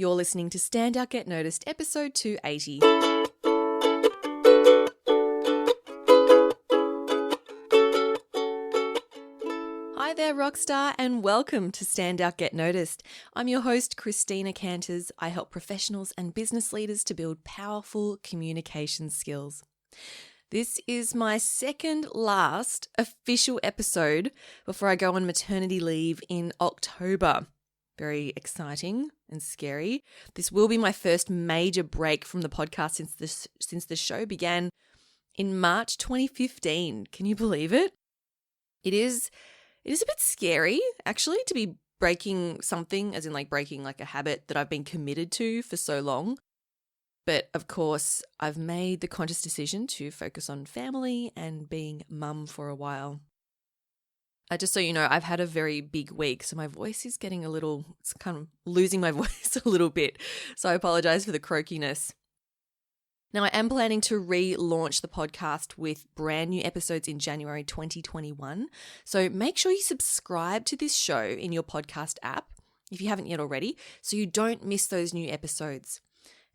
You're listening to Stand Out Get Noticed, episode 280. Hi there, Rockstar, and welcome to Stand Out Get Noticed. I'm your host, Christina Canters. I help professionals and business leaders to build powerful communication skills. This is my second last official episode before I go on maternity leave in October. Very exciting and scary. This will be my first major break from the podcast since the show began in March 2015. Can you believe it? It is a bit scary, actually, to be breaking something, as in like breaking like a habit that I've been committed to for so long. But of course, I've made the conscious decision to focus on family and being mum for a while. Just so you know, I've had a very big week, so my voice is getting it's kind of losing my voice a little bit. So I apologize for the croakiness. Now, I am planning to relaunch the podcast with brand new episodes in January 2021. So make sure you subscribe to this show in your podcast app, if you haven't yet already, so you don't miss those new episodes.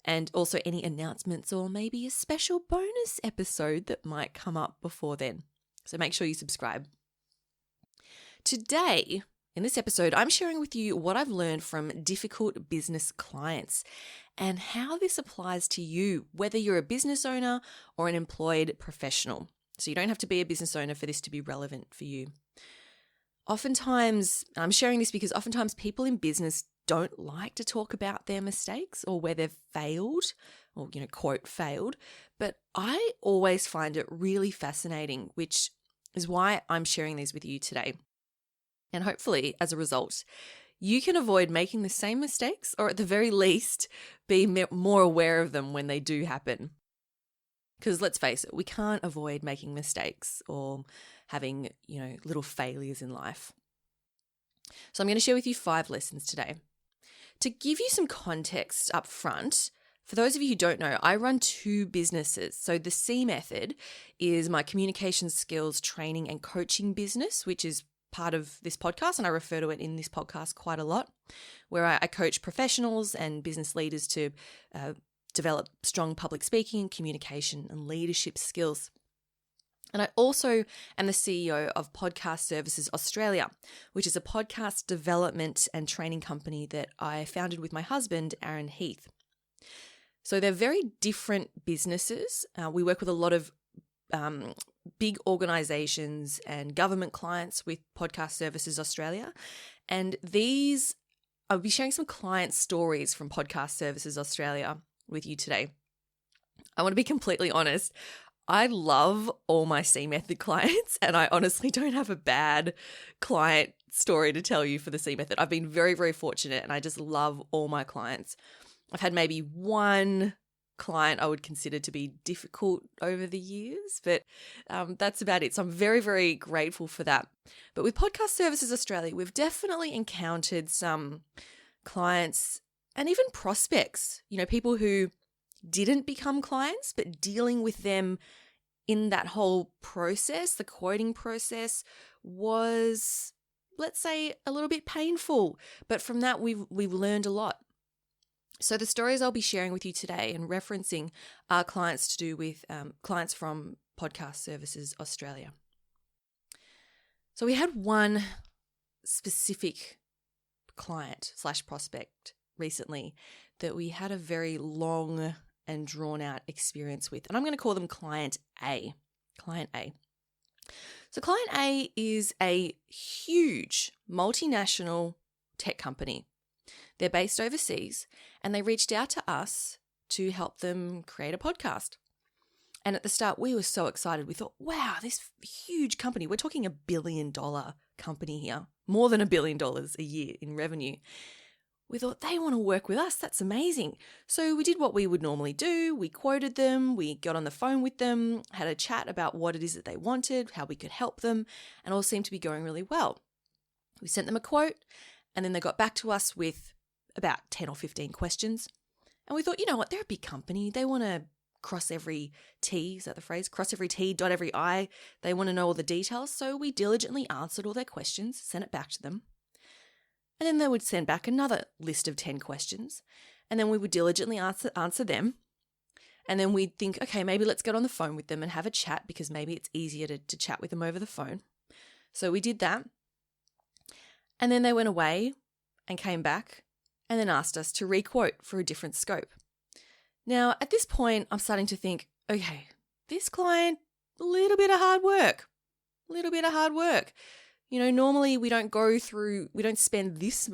And also any announcements or maybe a special bonus episode that might come up before then. So make sure you subscribe. Today, in this episode, I'm sharing with you what I've learned from difficult business clients and how this applies to you, whether you're a business owner or an employed professional. So you don't have to be a business owner for this to be relevant for you. Oftentimes, I'm sharing this because oftentimes people in business don't like to talk about their mistakes or where they've failed or, quote, failed. But I always find it really fascinating, which is why I'm sharing these with you today. And hopefully, as a result, you can avoid making the same mistakes or at the very least be more aware of them when they do happen. Because let's face it, we can't avoid making mistakes or having, little failures in life. So I'm going to share with you 5 lessons today. To give you some context up front, for those of you who don't know, I run 2 businesses. So the C Method is my communication skills training and coaching business, which is part of this podcast, and I refer to it in this podcast quite a lot, where I coach professionals and business leaders to develop strong public speaking, communication, and leadership skills. And I also am the CEO of Podcast Services Australia, which is a podcast development and training company that I founded with my husband, Aaron Heath. So they're very different businesses. We work with a lot of big organizations and government clients with Podcast Services Australia. And I'll be sharing some client stories from Podcast Services Australia with you today. I want to be completely honest. I love all my C Method clients, and I honestly don't have a bad client story to tell you for the C Method. I've been very, very fortunate, and I just love all my clients. I've had maybe one client I would consider to be difficult over the years, but that's about it. So I'm very, very grateful for that. But with Podcast Services Australia, we've definitely encountered some clients and even prospects, people who didn't become clients, but dealing with them in that whole process, the quoting process, was, let's say, a little bit painful. But from that, we've learned a lot. So the stories I'll be sharing with you today and referencing are clients to do with clients from Podcast Services Australia. So we had one specific client / prospect recently that we had a very long and drawn out experience with. And I'm going to call them Client A. Client A. So Client A is a huge multinational tech company. They're based overseas, and they reached out to us to help them create a podcast. And at the start, we were so excited. We thought, wow, this huge company, we're talking $1 billion company here, more than $1 billion a year in revenue. We thought they want to work with us. That's amazing. So we did what we would normally do. We quoted them. We got on the phone with them, had a chat about what it is that they wanted, how we could help them, and all seemed to be going really well. We sent them a quote, and then they got back to us with about 10 or 15 questions. And we thought, you know what, they're a big company. They want to cross every T, is that the phrase? Cross every T, dot every I. They want to know all the details. So we diligently answered all their questions, sent it back to them. And then they would send back another list of 10 questions. And then we would diligently answer them. And then we'd think, okay, maybe let's get on the phone with them and have a chat because maybe it's easier to chat with them over the phone. So we did that. And then they went away and came back and then asked us to requote for a different scope. Now, at this point, I'm starting to think, okay, this client, a little bit of hard work. Normally we don't spend this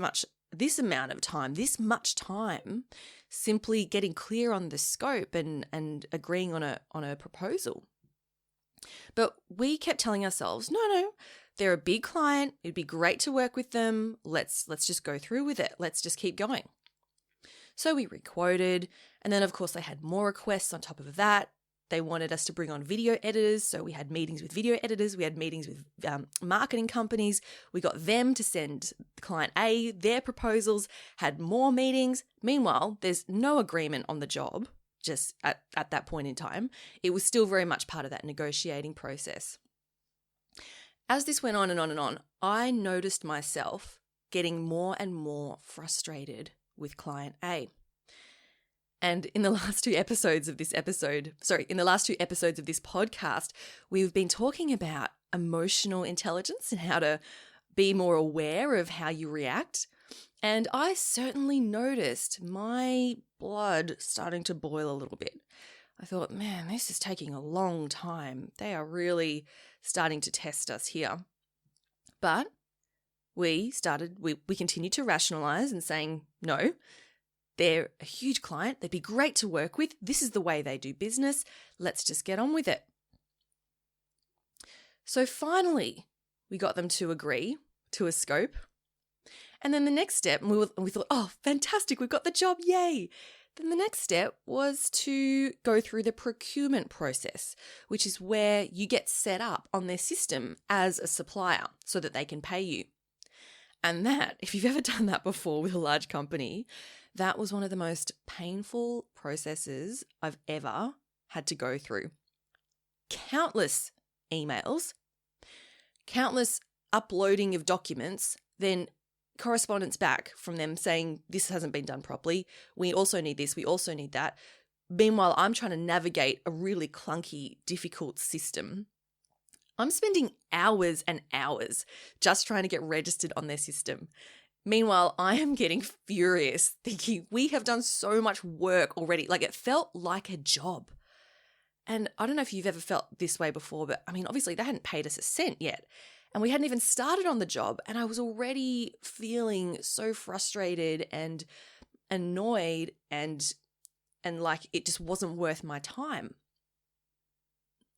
amount of time, this much time simply getting clear on the scope and agreeing on a proposal. But we kept telling ourselves, no, they're a big client. It'd be great to work with them. Let's just go through with it. Let's just keep going. So we requoted, and then of course they had more requests on top of that. They wanted us to bring on video editors. So we had meetings with video editors. We had meetings with marketing companies. We got them to send client A their proposals, had more meetings. Meanwhile, there's no agreement on the job just at that point in time. It was still very much part of that negotiating process. As this went on and on and on, I noticed myself getting more and more frustrated with client A. And in the last two episodes of this podcast, we've been talking about emotional intelligence and how to be more aware of how you react. And I certainly noticed my blood starting to boil a little bit. I thought, man, this is taking a long time. They are really starting to test us here. But we continued to rationalize and saying, no, they're a huge client. They'd be great to work with. This is the way they do business. Let's just get on with it. So finally, we got them to agree to a scope. And then the next step, we thought, oh, fantastic, we've got the job, yay. Then the next step was to go through the procurement process, which is where you get set up on their system as a supplier so that they can pay you. And that, if you've ever done that before with a large company, that was one of the most painful processes I've ever had to go through. Countless emails, countless uploading of documents, then correspondence back from them saying this hasn't been done properly. We also need this. We also need that. Meanwhile, I'm trying to navigate a really clunky, difficult system. I'm spending hours and hours just trying to get registered on their system. Meanwhile, I am getting furious thinking we have done so much work already. Like it felt like a job. And I don't know if you've ever felt this way before, but I mean, obviously they hadn't paid us a cent yet. And we hadn't even started on the job. And I was already feeling so frustrated and annoyed and like it just wasn't worth my time.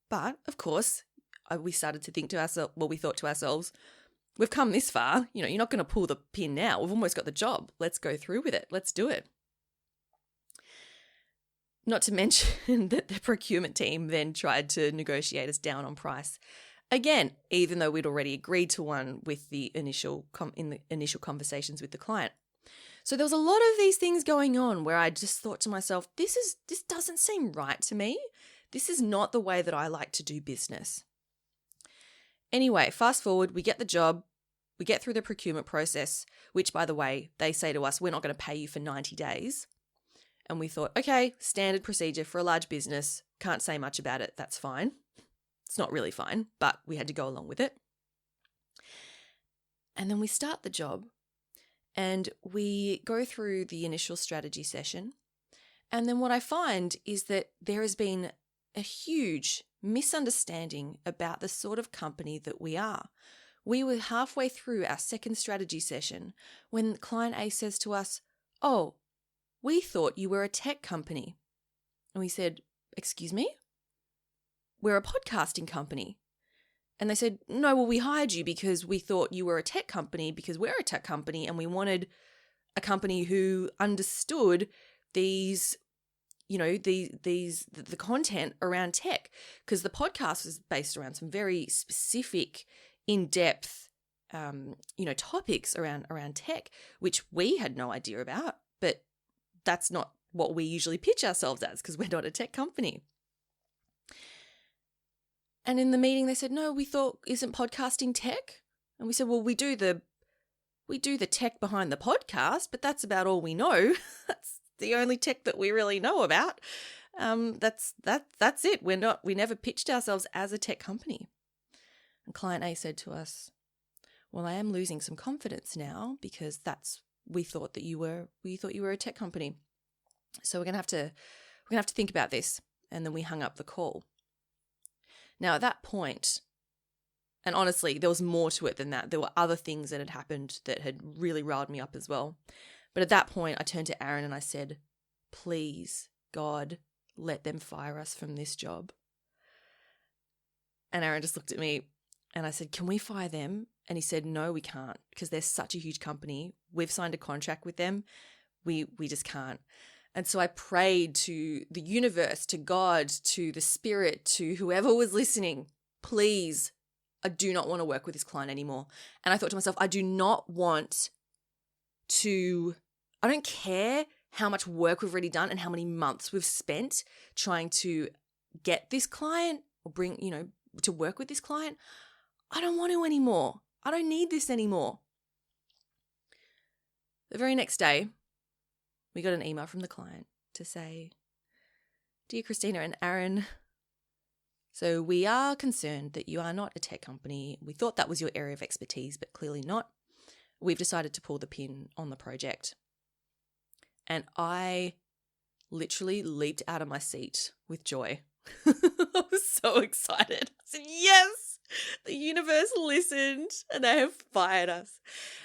But of course, we started to think to ourselves, we thought to ourselves, we've come this far, you're not going to pull the pin now. We've almost got the job. Let's go through with it. Let's do it. Not to mention that the procurement team then tried to negotiate us down on price. Again, even though we'd already agreed to one with the initial conversations with the client. So there was a lot of these things going on where I just thought to myself, this doesn't seem right to me. This is not the way that I like to do business. Anyway, fast forward, we get the job, we get through the procurement process, which, by the way, they say to us, we're not going to pay you for 90 days. And we thought, okay, standard procedure for a large business, can't say much about it, that's fine. It's not really fine, but we had to go along with it. And then we start the job and we go through the initial strategy session. And then what I find is that there has been a huge misunderstanding about the sort of company that we are. We were halfway through our second strategy session when client A says to us, oh, we thought you were a tech company. And we said, excuse me? We're a podcasting company. And they said, no, well, we hired you because we thought you were a tech company because we're a tech company and we wanted a company who understood these, the content around tech, because the podcast was based around some very specific, in-depth, topics around tech, which we had no idea about, but that's not what we usually pitch ourselves as because we're not a tech company. And in the meeting they said, no, we thought, isn't podcasting tech? And we said, well, we do the tech behind the podcast, but that's about all we know. the only tech that we really know about. That's it. We never pitched ourselves as a tech company. And client A said to us, well, I am losing some confidence now because we thought you were a tech company. So we're gonna have to think about this. And then we hung up the call. Now at that point, and honestly, there was more to it than that. There were other things that had happened that had really riled me up as well. But at that point, I turned to Aaron and I said, please, God, let them fire us from this job. And Aaron just looked at me and I said, can we fire them? And he said, no, we can't, because they're such a huge company. We've signed a contract with them. We just can't. And so I prayed to the universe, to God, to the spirit, to whoever was listening, please, I do not want to work with this client anymore. And I thought to myself, I don't care how much work we've already done and how many months we've spent trying to get this client or to work with this client. I don't want to anymore. I don't need this anymore. The very next day, we got an email from the client to say, Dear Christina and Aaron, so we are concerned that you are not a tech company. We thought that was your area of expertise, but clearly not. We've decided to pull the pin on the project. And I literally leaped out of my seat with joy. I was so excited. I said, yes, the universe listened and they have fired us.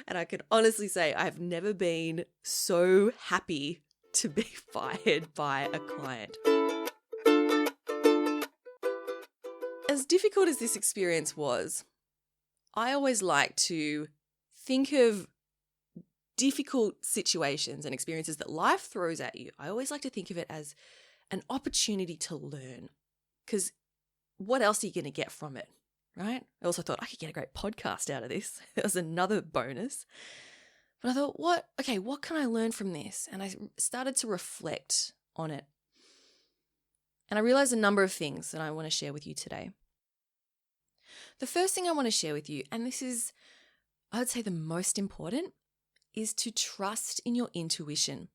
And I can honestly say I've never been so happy to be fired by a client. As difficult as this experience was, I always like to think of difficult situations and experiences that life throws at you. I always like to think of it as an opportunity to learn, because what else are you going to get from it, right? I also thought I could get a great podcast out of this. It was another bonus. But I thought, what can I learn from this? And I started to reflect on it. And I realized a number of things that I want to share with you today. The first thing I want to share with you, and this is, I would say, the most important, is to trust in your intuition.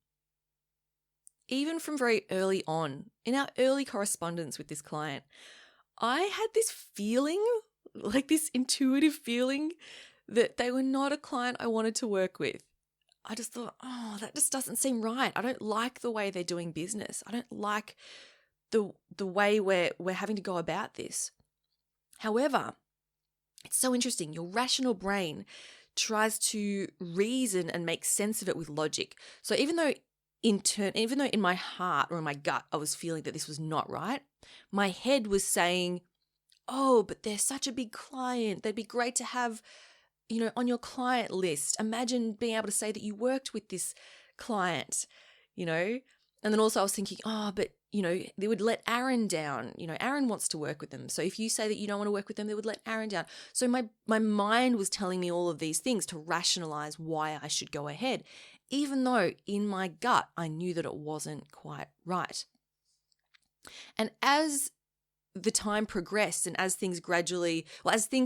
Even from very early on, in our early correspondence with this client, I had this feeling, like this intuitive feeling, that they were not a client I wanted to work with. I just thought, that just doesn't seem right. I don't like the way they're doing business. I don't like the way we're having to go about this. However, it's so interesting. Your rational brain tries to reason and make sense of it with logic. So even though in my heart or in my gut I was feeling that this was not right, my head was saying, oh, but they're such a big client. They'd be great to have, on your client list. Imagine being able to say that you worked with this client, And then also I was thinking, but they would let Aaron down. Aaron wants to work with them. So if you say that you don't want to work with them, they would let Aaron down. So my mind was telling me all of these things to rationalize why I should go ahead, even though in my gut, I knew that it wasn't quite right. And as the time progressed and as things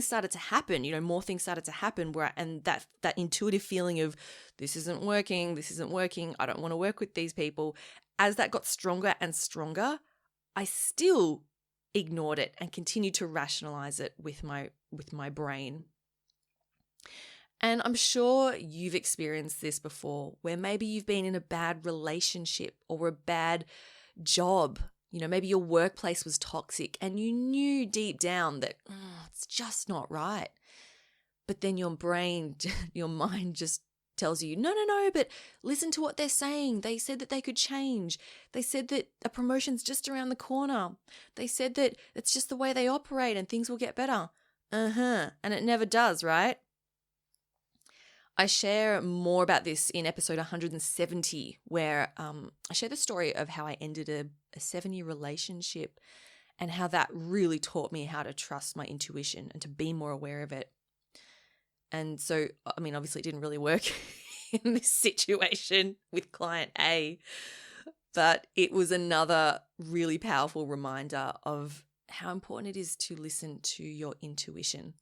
started to happen, more things started to happen and that intuitive feeling of this isn't working, I don't want to work with these people. As that got stronger and stronger, I still ignored it and continued to rationalize it with my brain. And I'm sure you've experienced this before, where maybe you've been in a bad relationship or a bad job. Maybe your workplace was toxic and you knew deep down that it's just not right. But then your mind just tells you, no, but listen to what they're saying. They said that they could change. They said that a promotion's just around the corner. They said that it's just the way they operate and things will get better. And it never does, right? I share more about this in episode 170, where I share the story of how I ended a 7-year relationship and how that really taught me how to trust my intuition and to be more aware of it. And so, obviously it didn't really work in this situation with client A, but it was another really powerful reminder of how important it is to listen to your intuition.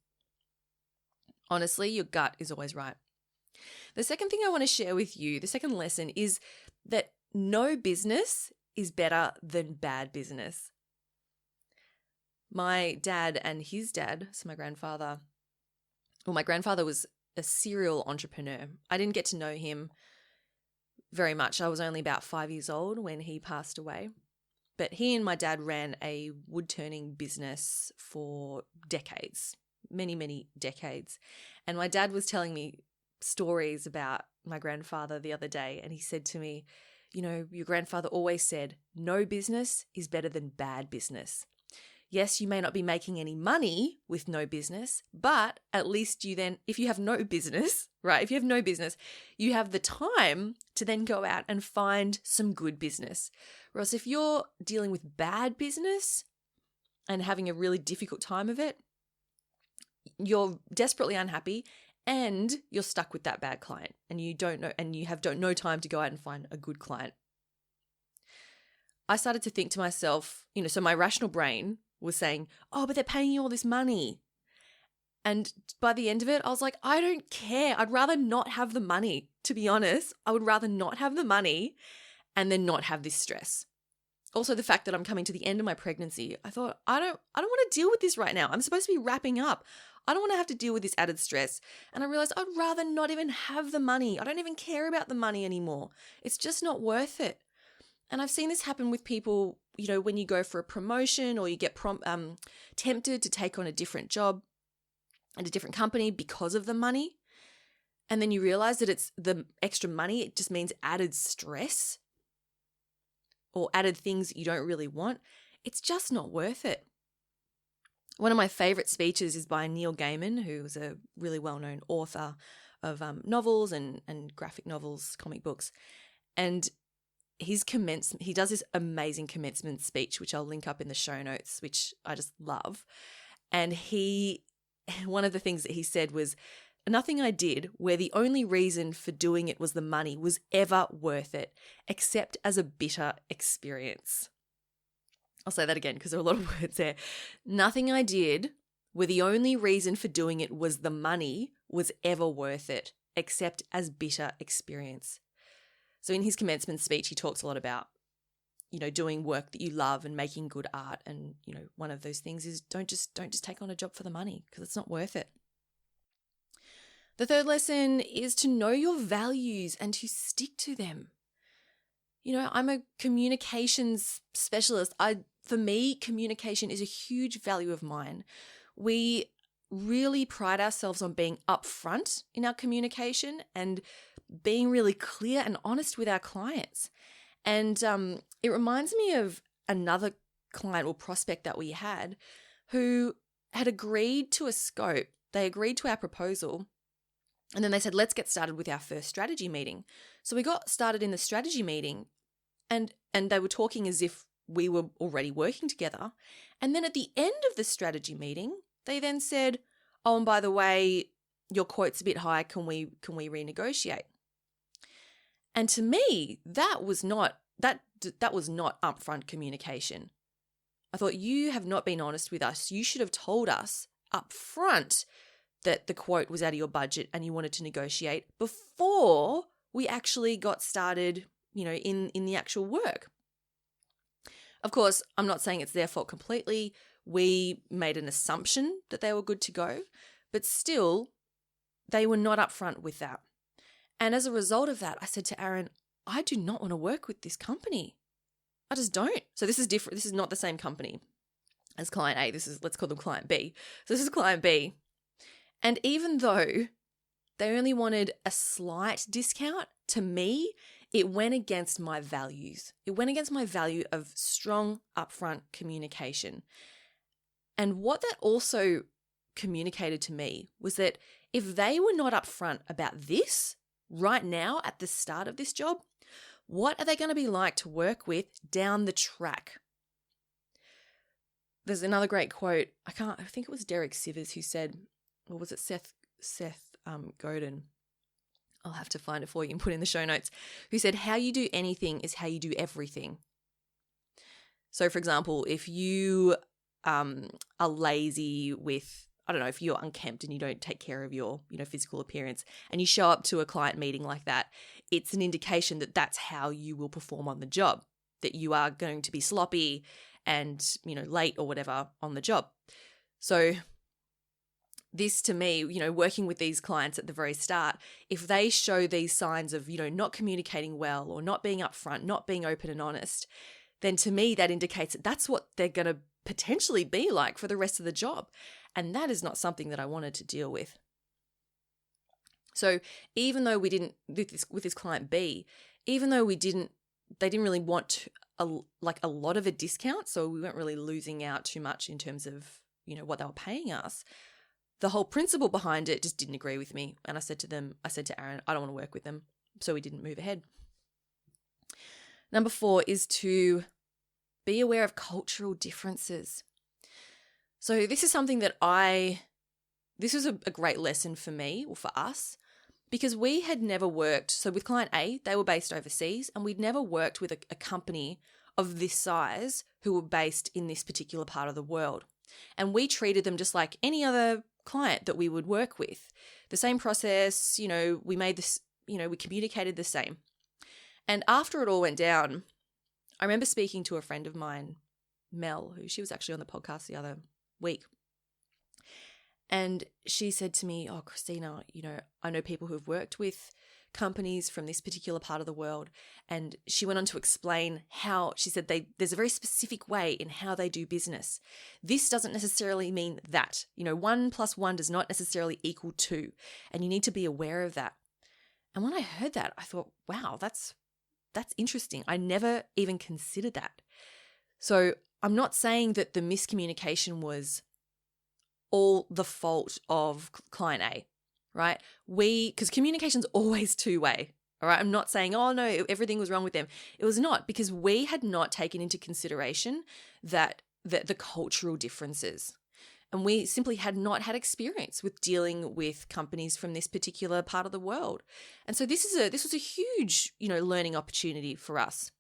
Honestly, your gut is always right. The second thing I want to share with you, the second lesson, is that no business is better than bad business. My dad and his dad, so my grandfather was a serial entrepreneur. I didn't get to know him very much. I was only about 5 years old when he passed away. But he and my dad ran a wood turning business for decades, many, many decades. And my dad was telling me stories about my grandfather the other day. And he said to me, you know, your grandfather always said, no business is better than bad business. Yes, you may not be making any money with no business, but at least you then, if you have no business, right? If you have no business, you have the time to then go out and find some good business. Whereas if you're dealing with bad business and having a really difficult time of it, you're desperately unhappy and you're stuck with that bad client and you don't know, and you have no time to go out and find a good client. I started to think to myself, you know, so my rational brain was saying, oh, but they're paying you all this money. And by the end of it, I was like, I don't care. I'd rather not have the money, to be honest. I would rather not have the money and then not have this stress. Also, the fact that I'm coming to the end of my pregnancy, I thought, I don't want to deal with this right now. I'm supposed to be wrapping up. I don't want to have to deal with this added stress. And I realized I'd rather not even have the money. I don't even care about the money anymore. It's just not worth it. And I've seen this happen with people, you know, when you go for a promotion or you get tempted to take on a different job at a different company because of the money. And then you realize that it's the extra money, it just means added stress or added things that you don't really want. It's just not worth it. One of my favorite speeches is by Neil Gaiman, who is a really well-known author of novels and graphic novels, comic books. And he does this amazing commencement speech, which I'll link up in the show notes, which I just love. And one of the things that he said was, nothing I did where the only reason for doing it was the money was ever worth it, except as a bitter experience. I'll say that again because there are a lot of words there. Nothing I did where the only reason for doing it was the money was ever worth it, except as bitter experience. So in his commencement speech, he talks a lot about, you know, doing work that you love and making good art. And, you know, one of those things is don't just take on a job for the money because it's not worth it. The third lesson is to know your values and to stick to them. You know, I'm a communications specialist. For me, communication is a huge value of mine. We really pride ourselves on being upfront in our communication and being really clear and honest with our clients. And it reminds me of another client or prospect that we had who had agreed to a scope. They agreed to our proposal. And then they said, let's get started with our first strategy meeting. So we got started in the strategy meeting and they were talking as if we were already working together. And then at the end of the strategy meeting, they then said, oh, and by the way, your quote's a bit high. Can we renegotiate? And to me, that was not upfront communication. I thought, you have not been honest with us. You should have told us upfront that the quote was out of your budget and you wanted to negotiate before we actually got started, you know, in the actual work. Of course, I'm not saying it's their fault completely. We made an assumption that they were good to go, but still, they were not upfront with that. And as a result of that, I said to Aaron, I do not want to work with this company. I just don't. So this is different. This is not the same company as client A. Let's call them client B. So this is client B. And even though they only wanted a slight discount, to me, it went against my values. It went against my value of strong upfront communication. And what that also communicated to me was that if they were not upfront about this right now at the start of this job, what are they going to be like to work with down the track? There's another great quote. I think it was Derek Sivers who said, or was it Seth Godin? I'll have to find it for you and put it in the show notes, who said, how you do anything is how you do everything. So for example, if you are lazy with I don't know, if you're unkempt and you don't take care of your, physical appearance, and you show up to a client meeting like that, it's an indication that that's how you will perform on the job, that you are going to be sloppy and, late or whatever on the job. So this, to me, working with these clients at the very start, if they show these signs of, not communicating well or not being upfront, not being open and honest, then to me that indicates that that's what they're going to potentially be like for the rest of the job. And that is not something that I wanted to deal with. So even though we didn't, with this client B, even though they didn't really want a lot of a discount, so we weren't really losing out too much in terms of, what they were paying us, the whole principle behind it just didn't agree with me. And I said to Aaron, I don't want to work with them. So we didn't move ahead. Number 4 is to be aware of cultural differences. So this is something that this was a great lesson for me, or for us, because we had never worked. So with client A, they were based overseas, and we'd never worked with a company of this size who were based in this particular part of the world. And we treated them just like any other client that we would work with. The same process, we made this, we communicated the same. And after it all went down, I remember speaking to a friend of mine, Mel, who she was actually on the podcast the other week. And she said to me, oh, Christina, I know people who've worked with companies from this particular part of the world. And she went on to explain how, she said, there's a very specific way in how they do business. This doesn't necessarily mean that, 1 + 1 does not necessarily equal 2. And you need to be aware of that. And when I heard that, I thought, wow, that's interesting. I never even considered that. So I'm not saying that the miscommunication was all the fault of client A, right? Because communication's always two-way, all right? I'm not saying, oh no, everything was wrong with them. It was not, because we had not taken into consideration that the cultural differences. And we simply had not had experience with dealing with companies from this particular part of the world. And so this was a huge, learning opportunity for us.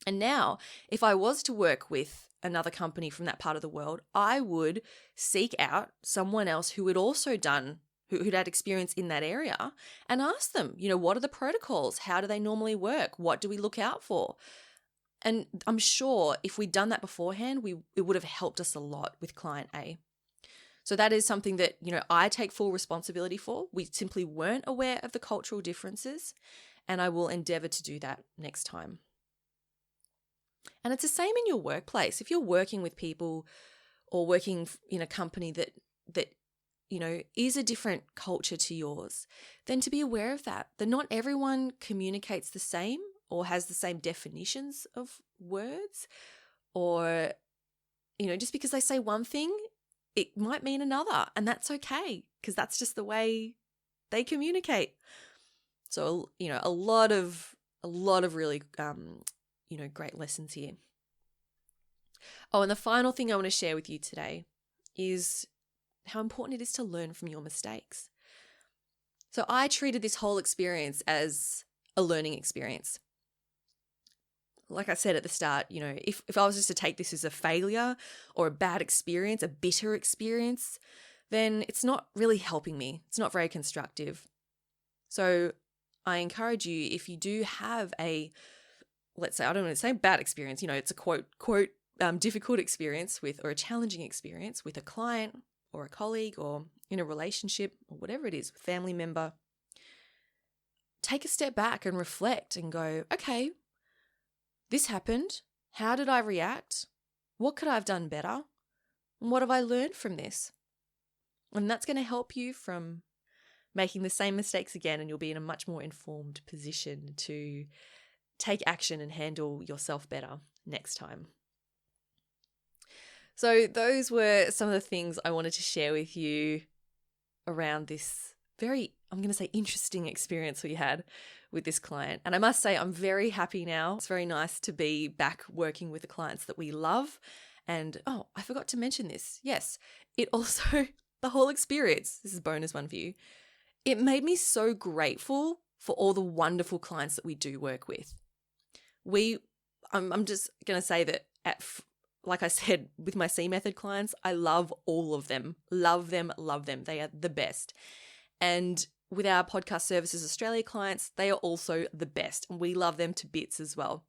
And now, if I was to work with another company from that part of the world, I would seek out someone else who had also who'd had experience in that area, and ask them, what are the protocols? How do they normally work? What do we look out for? And I'm sure if we'd done that beforehand, it would have helped us a lot with client A. So that is something that, I take full responsibility for. We simply weren't aware of the cultural differences, and I will endeavor to do that next time. And it's the same in your workplace. If you're working with people or working in a company that is a different culture to yours, then to be aware of that not everyone communicates the same or has the same definitions of words, or, just because they say one thing, it might mean another, and that's okay, because that's just the way they communicate. So, a lot of really, great lessons here. Oh, and the final thing I want to share with you today is how important it is to learn from your mistakes. So I treated this whole experience as a learning experience. Like I said at the start, if I was just to take this as a failure or a bad experience, a bitter experience, then it's not really helping me. It's not very constructive. So I encourage you, if you do have let's say, I don't want to say bad experience, it's a quote, difficult experience or a challenging experience with a client or a colleague or in a relationship or whatever it is, a family member, take a step back and reflect and go, okay, this happened. How did I react? What could I have done better? And what have I learned from this? And that's going to help you from making the same mistakes again, and you'll be in a much more informed position to take action and handle yourself better next time. So those were some of the things I wanted to share with you around this very, I'm going to say, interesting experience we had with this client. And I must say, I'm very happy now. It's very nice to be back working with the clients that we love. And, oh, I forgot to mention this. Yes, it also, the whole experience, this is a bonus one for you, it made me so grateful for all the wonderful clients that we do work with. I'm just going to say that like I said, with my C Method clients, I love all of them. Love them, love them. They are the best. And with our Podcast Services Australia clients, they are also the best. And we love them to bits as well.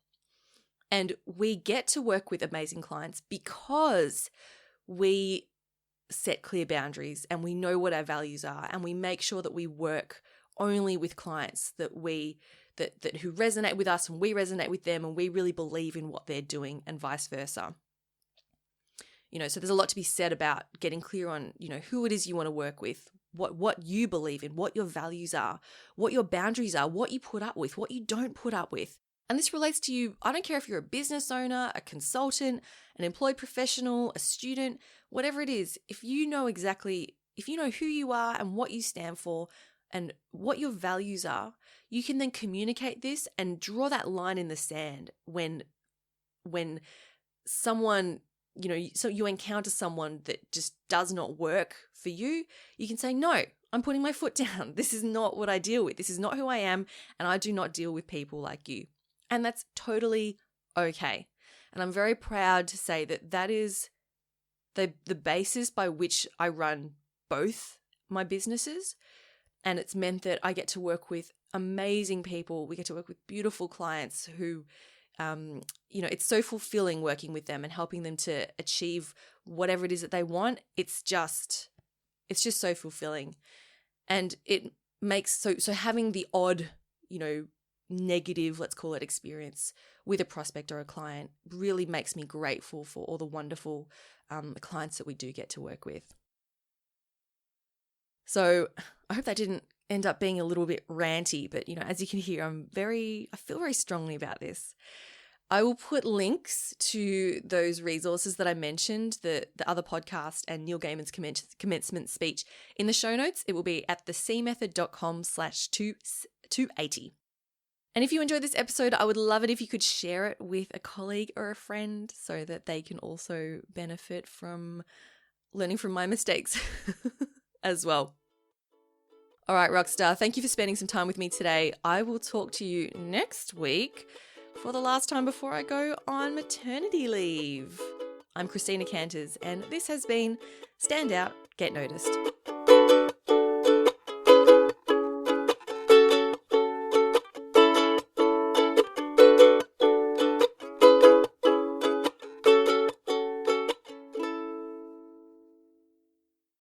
And we get to work with amazing clients because we set clear boundaries and we know what our values are, and we make sure that we work only with clients that who resonate with us and we resonate with them, and we really believe in what they're doing, and vice versa. So there's a lot to be said about getting clear on, who it is you want to work with, what you believe in, what your values are, what your boundaries are, what you put up with, what you don't put up with. And this relates to you. I don't care if you're a business owner, a consultant, an employed professional, a student, whatever it is. If you know who you are and what you stand for and what your values are, you can then communicate this and draw that line in the sand when someone, so you encounter someone that just does not work for you, you can say, no, I'm putting my foot down. This is not what I deal with. This is not who I am, and I do not deal with people like you. And that's totally okay. And I'm very proud to say that is the basis by which I run both my businesses. And it's meant that I get to work with amazing people. We get to work with beautiful clients who, it's so fulfilling working with them and helping them to achieve whatever it is that they want. It's just so fulfilling. And it makes, so having the odd, negative, let's call it, experience with a prospect or a client really makes me grateful for all the wonderful clients that we do get to work with. So I hope that didn't end up being a little bit ranty, but as you can hear, I feel very strongly about this. I will put links to those resources that I mentioned, the other podcast and Neil Gaiman's commencement speech in the show notes. It will be at thecmethod.com/280. And if you enjoyed this episode, I would love it if you could share it with a colleague or a friend so that they can also benefit from learning from my mistakes as well. All right, Rockstar, thank you for spending some time with me today. I will talk to you next week for the last time before I go on maternity leave. I'm Christina Canters, and this has been Stand Out, Get Noticed.